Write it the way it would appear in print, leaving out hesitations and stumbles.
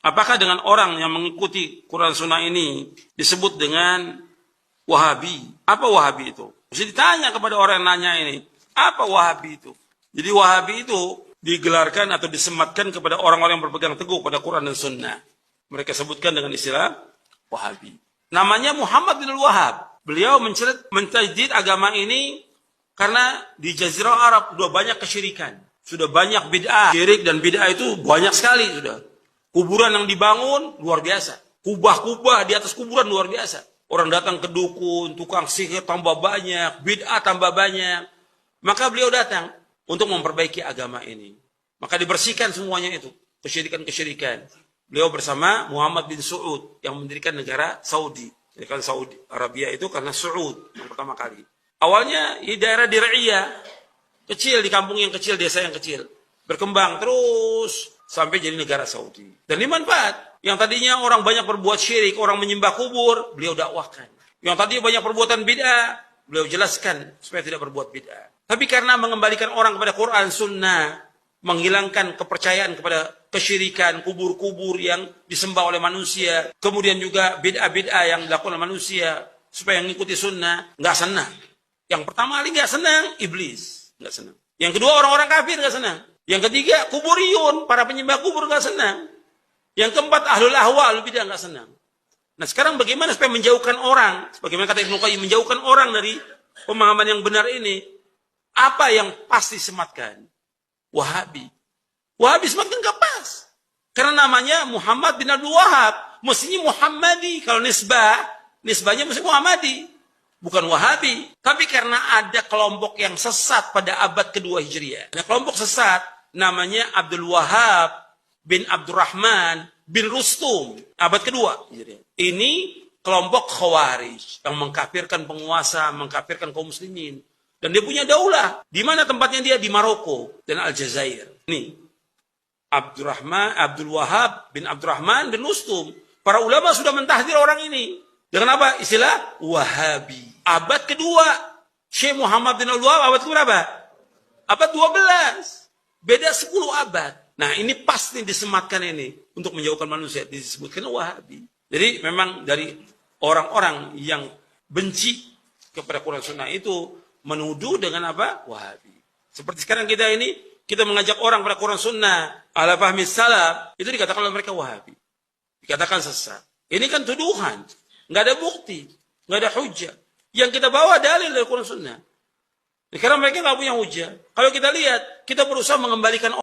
Apakah dengan orang yang mengikuti Quran Sunnah ini disebut dengan Wahabi? Apa Wahabi itu? Mesti ditanya kepada orang yang nanya ini. Apa Wahabi itu? Jadi Wahabi itu digelarkan atau disematkan kepada orang-orang yang berpegang teguh pada Quran dan Sunnah. Mereka sebutkan dengan istilah Wahabi. Namanya Muhammad bin Wahab. Beliau mentajdid agama ini karena di Jazirah Arab sudah banyak kesyirikan. Sudah banyak bid'ah. Syirik dan bid'ah itu banyak sekali sudah. Kuburan yang dibangun luar biasa. Kubah-kubah di atas kuburan luar biasa. Orang datang ke dukun, tukang sihir tambah banyak, bid'ah tambah banyak. Maka beliau datang untuk memperbaiki agama ini. Maka dibersihkan semuanya itu, kesyirikan-kesyirikan. Beliau bersama Muhammad bin Saud yang mendirikan negara Saudi. Jadi kan Saudi Arabia itu karena Saud yang pertama kali. Awalnya di daerah Dir'iyah, kecil, di kampung yang kecil, desa yang kecil. Berkembang terus sampai jadi negara Saudi. Dan ini manfaat. Yang tadinya orang banyak berbuat syirik, orang menyembah kubur, beliau dakwahkan. Yang tadinya banyak perbuatan bid'ah, beliau jelaskan supaya tidak berbuat bid'ah. Tapi karena mengembalikan orang kepada Quran, Sunnah, menghilangkan kepercayaan kepada kesyirikan, kubur-kubur yang disembah oleh manusia, kemudian juga bid'ah-bid'ah yang dilakukan oleh manusia, supaya mengikuti Sunnah, nggak senang. Yang pertama kali nggak senang, iblis. Nggak senang. Yang kedua, orang-orang kafir nggak senang. Yang ketiga, kuburiyun, para penyembah kubur nggak senang. Yang keempat, ahlul ahwa, ahlul bidah nggak senang. Nah sekarang bagaimana supaya menjauhkan orang, bagaimana kata Ibnu Qayyim, menjauhkan orang dari pemahaman yang benar ini? Apa yang pasti sematkan? Wahabi. Wahabi sematkan nggak pas. Karena namanya Muhammad bin Abdul Wahab, mestinya Muhammadi. Kalau nisbahnya mesti Muhammadi. Bukan Wahabi. Tapi karena ada kelompok yang sesat pada abad kedua Hijriah. Nah, kelompok sesat namanya Abdul Wahab bin Abdurrahman bin Rustum. Abad kedua Hijriah. Ini kelompok Khawarij yang mengkafirkan penguasa, mengkafirkan kaum muslimin. Dan dia punya daulah. Di mana tempatnya dia? Di Maroko dan Aljazair. Ini Abdul Wahab bin Abdurrahman bin Rustum. Para ulama sudah mentahdir orang ini. Dengan apa? Istilah Wahabi. Abad kedua. Syekh Muhammad bin Abdul Wahab abad berapa? Abad 12. Beda 10 abad. Nah ini pasti disematkan ini. Untuk menjauhkan manusia. Disebutkan Wahabi. Jadi memang dari orang-orang yang benci kepada Quran Sunnah itu menuduh dengan apa? Wahabi. Seperti sekarang kita ini. Kita mengajak orang pada Quran Sunnah. Ala fahmi salaf. Itu dikatakan oleh mereka Wahabi. Dikatakan sesat. Ini kan tuduhan. Nggak ada bukti, nggak ada hujah. Yang kita bawa dalil dari Quran Sunnah. Karena mereka nggak punya hujah. Kalau kita lihat, kita berusaha mengembalikan